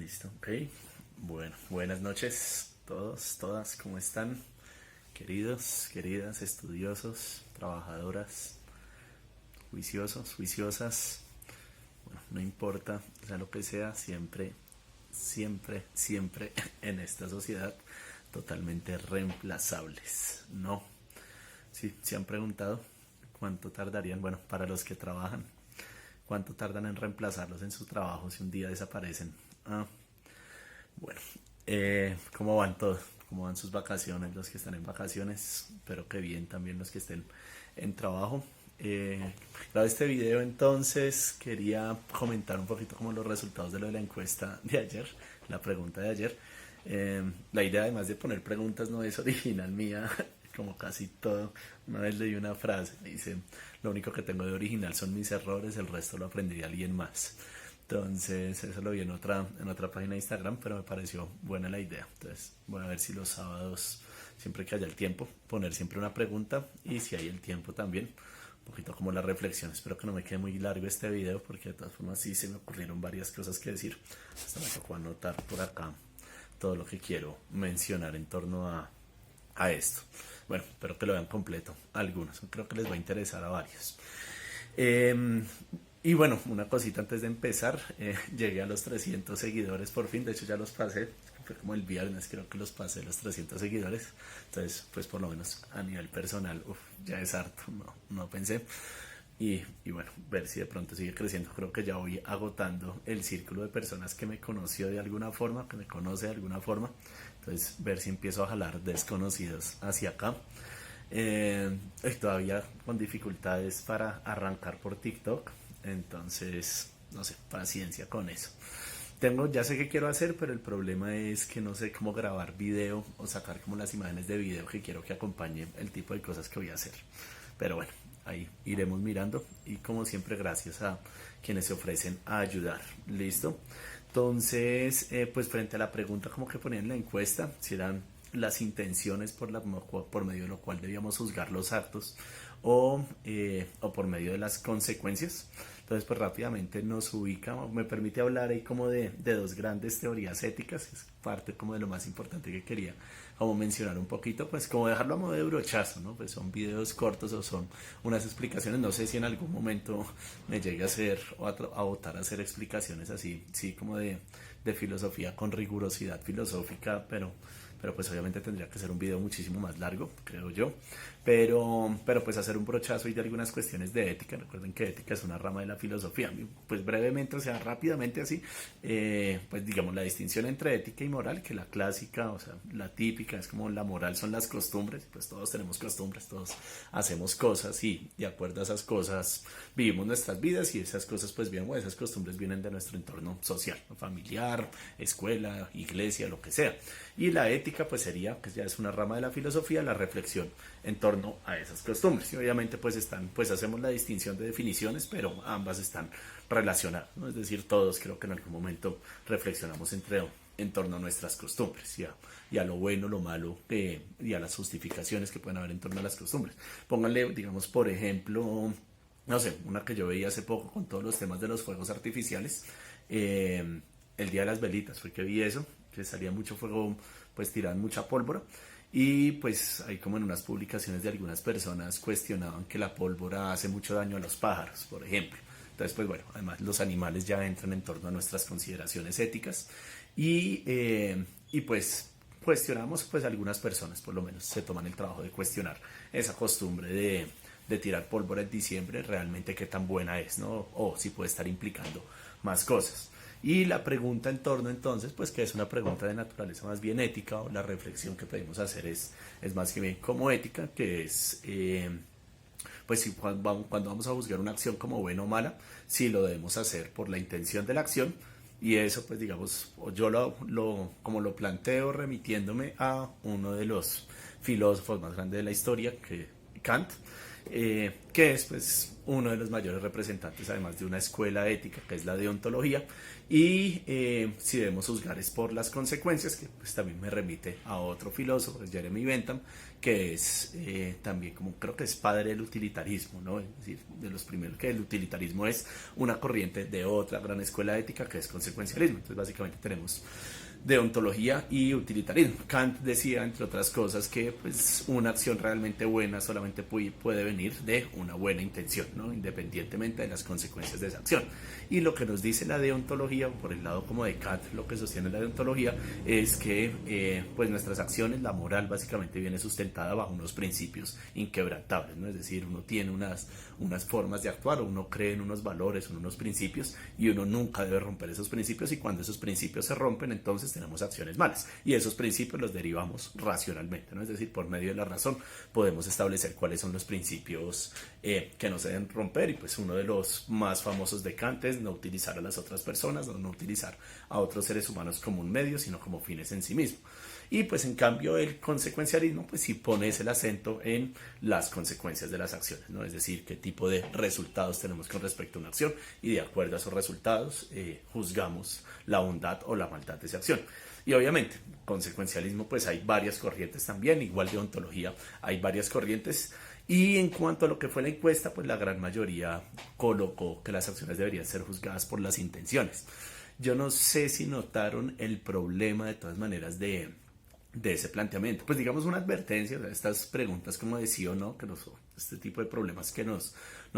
Listo, ok. Bueno, buenas noches todos, todas, ¿cómo están? Queridos, queridas, estudiosos, trabajadoras, juiciosos, juiciosas. Bueno, no importa, sea lo que sea, siempre, siempre, siempre en esta sociedad totalmente reemplazables. No. Sí, se han preguntado cuánto tardarían, bueno, para los que trabajan, cuánto tardan en reemplazarlos en su trabajo si un día desaparecen. Ah, bueno, ¿cómo van todos? ¿Cómo van sus vacaciones? Los que están en vacaciones, espero que bien también los que estén en trabajo. Grabé este video entonces, quería comentar un poquito como los resultados de lo de la encuesta de ayer, la pregunta de ayer. La idea además de poner preguntas no es original mía, como casi todo. Una vez leí una frase, dice, lo único que tengo de original son mis errores, el resto lo aprendí de alguien más. Entonces, eso lo vi en otra página de Instagram, pero me pareció buena la idea. Entonces, voy a ver si los sábados, siempre que haya el tiempo, poner siempre una pregunta y si hay el tiempo también, un poquito como la reflexión. Espero que no me quede muy largo este video porque de todas formas sí se me ocurrieron varias cosas que decir. Hasta me tocó anotar por acá todo lo que quiero mencionar en torno a esto. Bueno, espero que lo vean completo. Algunos, creo que les va a interesar a varios. Y bueno, una cosita antes de empezar, llegué a los 300 seguidores por fin, de hecho ya los pasé, fue como el viernes creo que los pasé los 300 seguidores, entonces pues por lo menos a nivel personal, ya es harto, no pensé. Y bueno, ver si de pronto sigue creciendo, creo que ya voy agotando el círculo de personas que me conoció de alguna forma, que me conoce de alguna forma, entonces ver si empiezo a jalar desconocidos hacia acá. Todavía con dificultades para arrancar por TikTok, entonces no sé, paciencia con eso. Ya sé qué quiero hacer, pero el problema es que no sé cómo grabar video o sacar como las imágenes de video que quiero que acompañen el tipo de cosas que voy a hacer. Pero bueno, ahí iremos mirando y como siempre gracias a quienes se ofrecen a ayudar. ¿Listo? Entonces, pues frente a la pregunta como que ponían en la encuesta, si eran las intenciones por medio de lo cual debíamos juzgar los actos o por medio de las consecuencias. Entonces pues rápidamente nos ubica, me permite hablar ahí como de dos grandes teorías éticas, que es parte como de lo más importante que quería como mencionar un poquito, pues como dejarlo a modo de brochazo, ¿no? Pues son videos cortos o son unas explicaciones, no sé si en algún momento me llegue a hacer o a votar a hacer explicaciones así, sí, como de filosofía con rigurosidad filosófica, pero pues obviamente tendría que ser un video muchísimo más largo, creo yo. Pero pues hacer un brochazo y de algunas cuestiones de ética. Recuerden que ética es una rama de la filosofía. Pues brevemente, o sea, rápidamente así, pues digamos la distinción entre ética y moral, que la clásica, o sea, la típica es como la moral son las costumbres, pues todos tenemos costumbres, todos hacemos cosas y de acuerdo a esas cosas vivimos nuestras vidas y esas cosas pues bien, esas costumbres vienen de nuestro entorno social, familiar, escuela, iglesia, lo que sea. Y la ética pues sería, que ya es una rama de la filosofía, la reflexión en torno a esas costumbres. Y obviamente pues hacemos la distinción de definiciones, pero ambas están relacionadas, ¿no? Es decir, todos creo que en algún momento reflexionamos en torno a nuestras costumbres y a lo bueno, lo malo y a las justificaciones que pueden haber en torno a las costumbres. Pónganle, digamos, por ejemplo, no sé, una que yo veía hace poco con todos los temas de los fuegos artificiales, el día de las velitas, fue que vi eso, que salía mucho fuego, pues tiraban mucha pólvora. Y pues ahí como en unas publicaciones de algunas personas cuestionaban que la pólvora hace mucho daño a los pájaros, por ejemplo. Entonces pues bueno, además los animales ya entran en torno a nuestras consideraciones éticas y pues cuestionamos, pues algunas personas por lo menos se toman el trabajo de cuestionar esa costumbre de tirar pólvora en diciembre, realmente qué tan buena es, ¿no? O si puede estar implicando más cosas. Y la pregunta en torno entonces, pues que es una pregunta de naturaleza más bien ética, o la reflexión que podemos hacer es más que bien como ética, que es, pues si cuando vamos a juzgar una acción como buena o mala, si lo debemos hacer por la intención de la acción, y eso pues digamos, yo como lo planteo remitiéndome a uno de los filósofos más grandes de la historia, que Kant, que es pues uno de los mayores representantes además de una escuela ética que es la deontología y si debemos juzgar es por las consecuencias, que pues también me remite a otro filósofo, Jeremy Bentham, que es también como creo que es padre del utilitarismo, ¿no? Es decir, de los primeros que el utilitarismo es una corriente de otra gran escuela ética que es consecuencialismo. Entonces básicamente tenemos deontología y utilitarismo. Kant decía, entre otras cosas, que pues una acción realmente buena solamente puede venir de una buena intención, ¿no? Independientemente de las consecuencias de esa acción. Y lo que nos dice la deontología, por el lado como de Kant, lo que sostiene la deontología es que pues nuestras acciones, la moral básicamente viene sustentada bajo unos principios inquebrantables, ¿no? Es decir, uno tiene unas formas de actuar, uno cree en unos valores, en unos principios, y uno nunca debe romper esos principios, y cuando esos principios se rompen, entonces tenemos acciones malas, y esos principios los derivamos racionalmente, ¿no? Es decir, por medio de la razón podemos establecer cuáles son los principios que no se deben romper, y pues uno de los más famosos de Kant es no utilizar a las otras personas, no utilizar a otros seres humanos como un medio, sino como fines en sí mismo. Y pues en cambio el consecuencialismo pues sí pone el acento en las consecuencias de las acciones, ¿no? Es decir, qué tipo de resultados tenemos con respecto a una acción, y de acuerdo a esos resultados juzgamos la bondad o la maldad de esa acción. Y obviamente, consecuencialismo, pues hay varias corrientes también, igual de ontología, hay varias corrientes. Y en cuanto a lo que fue la encuesta, pues la gran mayoría colocó que las acciones deberían ser juzgadas por las intenciones. Yo no sé si notaron el problema de todas maneras de ese planteamiento. Pues digamos una advertencia, estas preguntas como de sí o no, este tipo de problemas que nos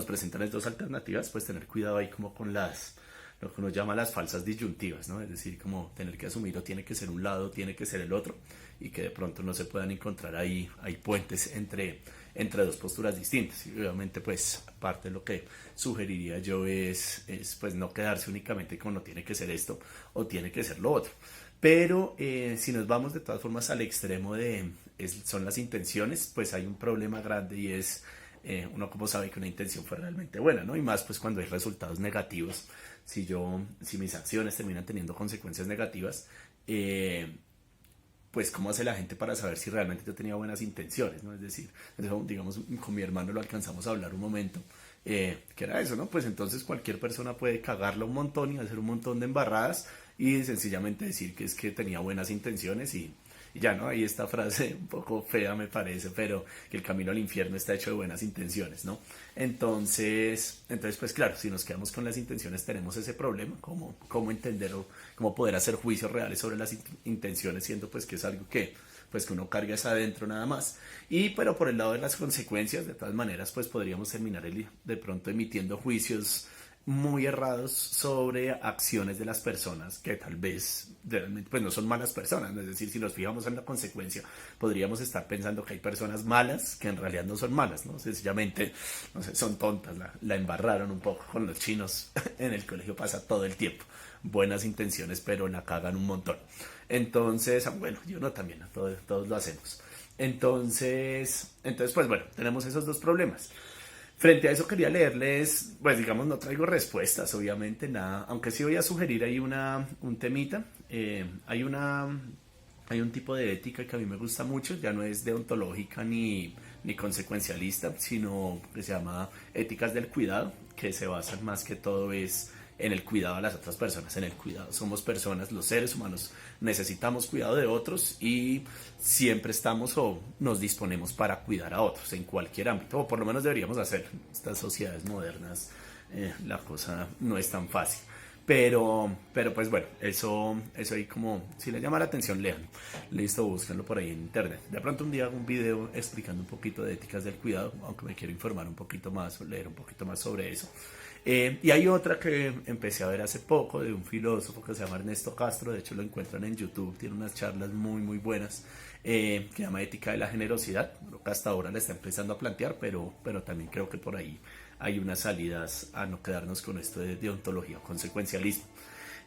presentan las dos alternativas, pues tener cuidado ahí como con lo que uno llama las falsas disyuntivas, ¿no? Es decir, como tener que asumir o tiene que ser un lado, tiene que ser el otro, y que de pronto no se puedan encontrar ahí, hay puentes entre dos posturas distintas. Y obviamente pues parte de lo que sugeriría yo es pues no quedarse únicamente con no tiene que ser esto o tiene que ser lo otro. Pero si nos vamos de todas formas al extremo son las intenciones, pues hay un problema grande, y es uno como sabe que una intención fue realmente buena, ¿no? Y más pues cuando hay resultados negativos, si mis acciones terminan teniendo consecuencias negativas, pues cómo hace la gente para saber si realmente yo tenía buenas intenciones, ¿no? Es decir, digamos, con mi hermano lo alcanzamos a hablar un momento, que era eso, ¿no? Pues entonces cualquier persona puede cagarla un montón y hacer un montón de embarradas y sencillamente decir que es que tenía buenas intenciones, y ya, ¿no? Hay esta frase un poco fea me parece, pero que el camino al infierno está hecho de buenas intenciones, ¿no? Entonces pues claro, si nos quedamos con las intenciones tenemos ese problema, cómo entender o cómo poder hacer juicios reales sobre las intenciones, siendo pues que es algo que pues que uno carga hacia adentro nada más. Pero por el lado de las consecuencias, de todas maneras, pues podríamos terminar de pronto emitiendo juicios muy errados sobre acciones de las personas que tal vez realmente pues no son malas personas, ¿no? Es decir, si nos fijamos en la consecuencia, podríamos estar pensando que hay personas malas que en realidad no son malas, ¿no? Sencillamente, no sé, son tontas, la embarraron un poco. Con los chinos en el colegio pasa todo el tiempo, buenas intenciones pero la cagan un montón. Entonces, bueno, yo no, también, todos lo hacemos. Entonces pues bueno, tenemos esos dos problemas. Frente a eso quería leerles, pues digamos, no traigo respuestas, obviamente, nada, aunque sí voy a sugerir ahí un temita. Hay un tipo de ética que a mí me gusta mucho, ya no es deontológica ni consecuencialista, sino que se llama éticas del cuidado, que se basan más que todo es en el cuidado a las otras personas, en el cuidado. Somos personas, los seres humanos necesitamos cuidado de otros, y siempre estamos o nos disponemos para cuidar a otros en cualquier ámbito, o por lo menos deberíamos hacer. Estas sociedades modernas, la cosa no es tan fácil. Pero pues bueno, eso ahí como, si les llama la atención, lean. Listo, búsquenlo por ahí en internet. De pronto un día hago un video explicando un poquito de éticas del cuidado, aunque me quiero informar un poquito más, leer un poquito más sobre eso. Y hay otra que empecé a ver hace poco de un filósofo que se llama Ernesto Castro, de hecho lo encuentran en YouTube, tiene unas charlas muy muy buenas, que se llama Ética de la Generosidad. Creo que hasta ahora la está empezando a plantear, pero también creo que por ahí hay unas salidas a no quedarnos con esto de deontología o consecuencialismo.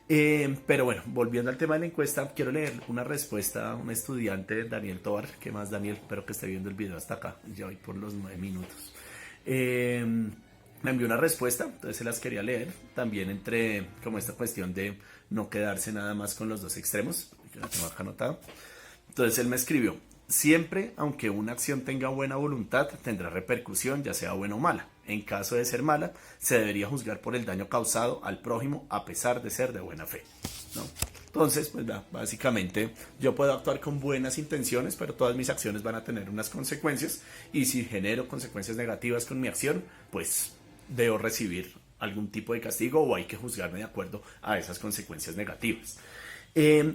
Pero bueno, volviendo al tema de la encuesta, quiero leer una respuesta a un estudiante, Daniel Tovar. ¿Qué más, Daniel? Espero que esté viendo el video hasta acá, ya voy por los 9 minutos. Me envió una respuesta, entonces se las quería leer. También entre como esta cuestión de no quedarse nada más con los dos extremos. Yo la tengo acá anotada. Entonces él me escribió: siempre, aunque una acción tenga buena voluntad, tendrá repercusión, ya sea buena o mala. En caso de ser mala, se debería juzgar por el daño causado al prójimo a pesar de ser de buena fe, ¿no? Entonces, pues básicamente yo puedo actuar con buenas intenciones, pero todas mis acciones van a tener unas consecuencias y si genero consecuencias negativas con mi acción, pues debo recibir algún tipo de castigo o hay que juzgarme de acuerdo a esas consecuencias negativas.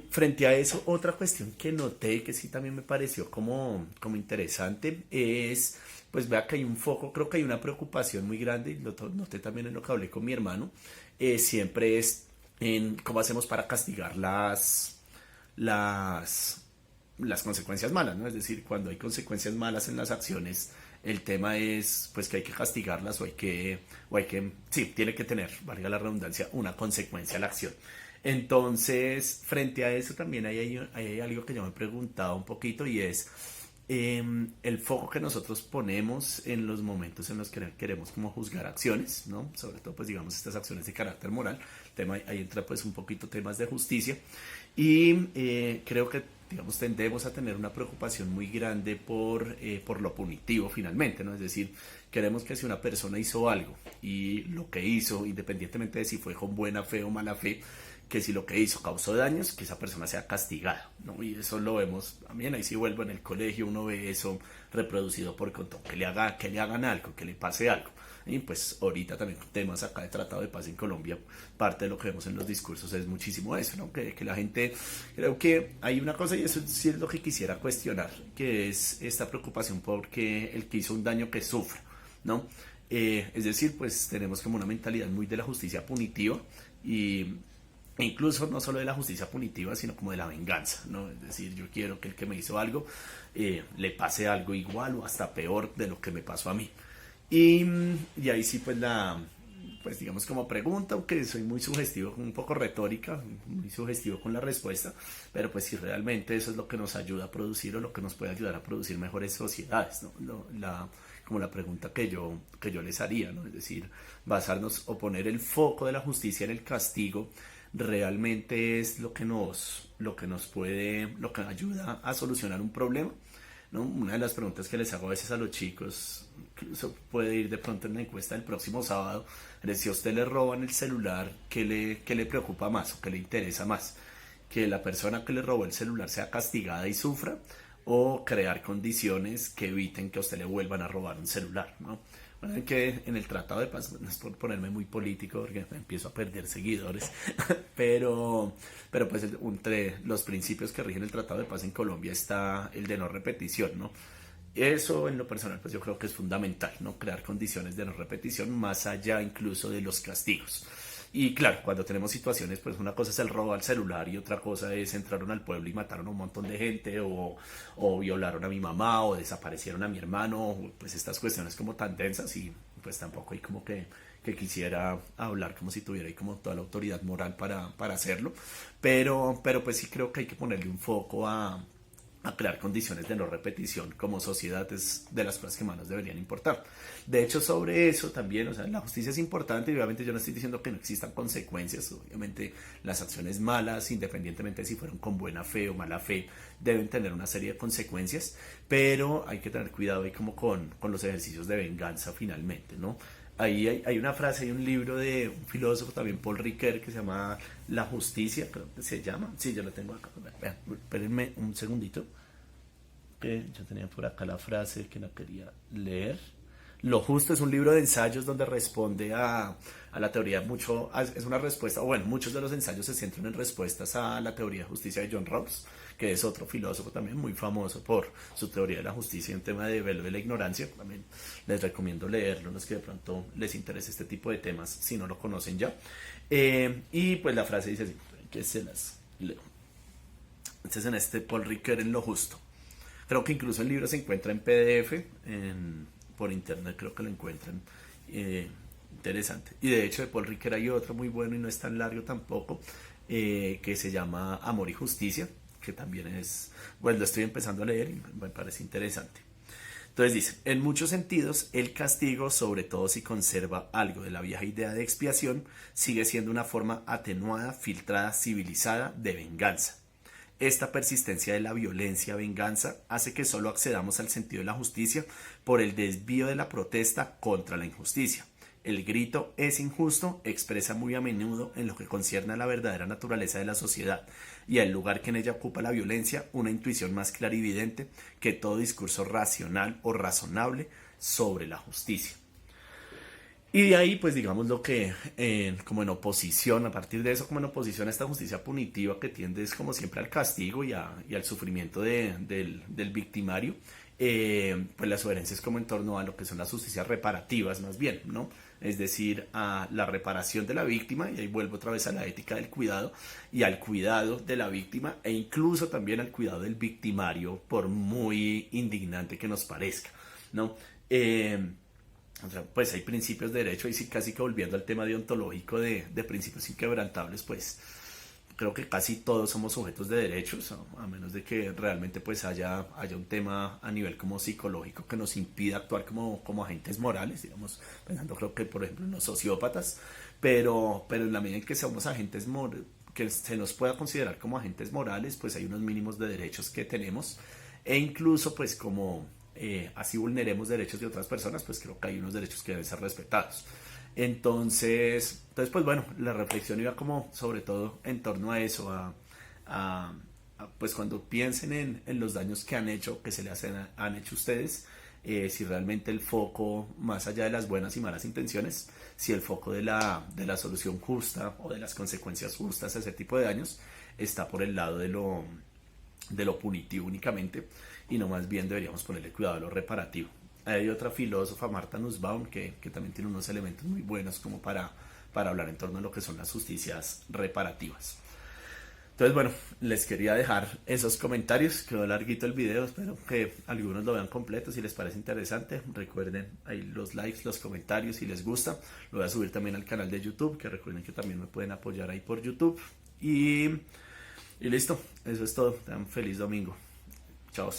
Frente a eso, otra cuestión que noté que sí también me pareció como interesante es, pues vea que hay un foco, creo que hay una preocupación muy grande, y lo noté también en lo que hablé con mi hermano, siempre es en cómo hacemos para castigar las, las consecuencias malas, ¿no? Es decir, cuando hay consecuencias malas en las acciones, el tema es pues que hay que castigarlas sí, tiene que tener, valga la redundancia, una consecuencia a la acción. Entonces, frente a eso también hay algo que yo me he preguntado un poquito y es el foco que nosotros ponemos en los momentos en los que queremos como juzgar acciones, ¿no? Sobre todo pues digamos estas acciones de carácter moral. El tema, ahí entra pues un poquito temas de justicia y creo que digamos tendemos a tener una preocupación muy grande por lo punitivo finalmente, ¿no? Es decir, queremos que si una persona hizo algo y lo que hizo, independientemente de si fue con buena fe o mala fe, que si lo que hizo causó daños, que esa persona sea castigada, ¿no? Y eso lo vemos también, ahí sí vuelvo en el colegio, uno ve eso reproducido por contón, que le hagan algo, que le pase algo. Y pues ahorita también con temas acá de Tratado de Paz en Colombia, parte de lo que vemos en los discursos es muchísimo eso, ¿no? Que la gente, creo que hay una cosa y eso sí es lo que quisiera cuestionar, que es esta preocupación porque el que hizo un daño que sufra, ¿no? Es decir, pues tenemos como una mentalidad muy de la justicia punitiva y incluso no solo de la justicia punitiva, sino como de la venganza, ¿no? Es decir, yo quiero que el que me hizo algo le pase algo igual o hasta peor de lo que me pasó a mí. Y ahí sí pues pues digamos como pregunta, aunque soy muy sugestivo, un poco retórica, muy sugestivo con la respuesta, pero pues si realmente eso es lo que nos ayuda a producir o lo que nos puede ayudar a producir mejores sociedades, ¿no? Como la pregunta que yo les haría, ¿no? Es decir, basarnos o poner el foco de la justicia en el castigo realmente es lo que ayuda a solucionar un problema, ¿no? Una de las preguntas que les hago a veces a los chicos, incluso puede ir de pronto en la encuesta del próximo sábado, es si a usted le roban el celular, qué le preocupa más o qué le interesa más? ¿Que la persona que le robó el celular sea castigada y sufra? ¿O crear condiciones que eviten que a usted le vuelvan a robar un celular, ¿no? Bueno, que en el Tratado de Paz, no es por ponerme muy político porque empiezo a perder seguidores, pero, pero pues entre los principios que rigen el Tratado de Paz en Colombia está el de no repetición, ¿no? Eso en lo personal pues yo creo que es fundamental, ¿no? Crear condiciones de no repetición más allá incluso de los castigos. Y claro, cuando tenemos situaciones, pues una cosa es el robo al celular y otra cosa es entraron al pueblo y mataron a un montón de gente o violaron a mi mamá o desaparecieron a mi hermano, pues estas cuestiones como tan densas y pues tampoco hay como que quisiera hablar como si tuviera ahí como toda la autoridad moral para hacerlo, pero pues sí creo que hay que ponerle un foco a crear condiciones de no repetición como sociedad es de las cosas que más nos deberían importar. De hecho, sobre eso también, o sea, la justicia es importante y obviamente yo no estoy diciendo que no existan consecuencias, obviamente las acciones malas, independientemente de si fueron con buena fe o mala fe, deben tener una serie de consecuencias, pero hay que tener cuidado ahí como con los ejercicios de venganza finalmente, ¿no? Ahí hay una frase, hay un libro de un filósofo también, Paul Ricoeur, que se llama La justicia, creo que se llama. Sí, yo lo tengo acá. Vean, espérenme un segundito. Que yo tenía por acá la frase que no quería leer. Lo justo es un libro de ensayos donde responde a la teoría mucho, es una respuesta, o bueno, muchos de los ensayos se centran en respuestas a la teoría de justicia de John Rawls, que es otro filósofo también muy famoso por su teoría de la justicia en tema de velo de la ignorancia. También les recomiendo leerlo, los que de pronto les interese este tipo de temas, si no lo conocen ya. Y pues la frase dice así, que se las leo. Entonces en este Paul Ricoeur en lo justo. Creo que incluso el libro se encuentra en PDF, por internet creo que lo encuentran. Interesante. Y de hecho de Paul Ricoeur hay otro muy bueno y no es tan largo tampoco, que se llama Amor y Justicia, que también es, bueno, lo estoy empezando a leer y me parece interesante. Entonces dice, en muchos sentidos, el castigo, sobre todo si conserva algo de la vieja idea de expiación, sigue siendo una forma atenuada, filtrada, civilizada de venganza. Esta persistencia de la violencia-venganza hace que solo accedamos al sentido de la justicia por el desvío de la protesta contra la injusticia. El grito es injusto expresa muy a menudo en lo que concierne a la verdadera naturaleza de la sociedad y al lugar que en ella ocupa la violencia una intuición más clara y evidente que todo discurso racional o razonable sobre la justicia. Y de ahí, pues digamos lo que, como en oposición, a partir de eso, como en oposición a esta justicia punitiva que tiende es como siempre al castigo y al sufrimiento del victimario, pues la sugerencia es como en torno a lo que son las justicias reparativas más bien, ¿no? Es decir, a la reparación de la víctima, y ahí vuelvo otra vez a la ética del cuidado, y al cuidado de la víctima, e incluso también al cuidado del victimario, por muy indignante que nos parezca, ¿no? O sea, pues hay principios de derecho y sí, casi que volviendo al tema deontológico de principios inquebrantables, pues creo que casi todos somos sujetos de derechos, a menos de que realmente pues haya un tema a nivel como psicológico que nos impida actuar como agentes morales, digamos, pensando creo que por ejemplo en los sociópatas, pero en la medida en que seamos agentes morales, que se nos pueda considerar como agentes morales, pues hay unos mínimos de derechos que tenemos e incluso pues como así vulneremos derechos de otras personas, pues creo que hay unos derechos que deben ser respetados. Entonces pues bueno, la reflexión iba como sobre todo en torno a eso, pues cuando piensen en los daños que han hecho, que se le han hecho ustedes, si realmente el foco, más allá de las buenas y malas intenciones, si el foco de la solución justa o de las consecuencias justas a ese tipo de daños está por el lado de lo punitivo únicamente y no más bien deberíamos ponerle cuidado a lo reparativo. Hay otra filósofa, Marta Nussbaum, que también tiene unos elementos muy buenos como para hablar en torno a lo que son las justicias reparativas. Entonces, bueno, les quería dejar esos comentarios. Quedó larguito el video, espero que algunos lo vean completo. Si les parece interesante, recuerden ahí los likes, los comentarios, si les gusta. Lo voy a subir también al canal de YouTube, que recuerden que también me pueden apoyar ahí por YouTube. Y listo, eso es todo. Tengan un feliz domingo. Chao.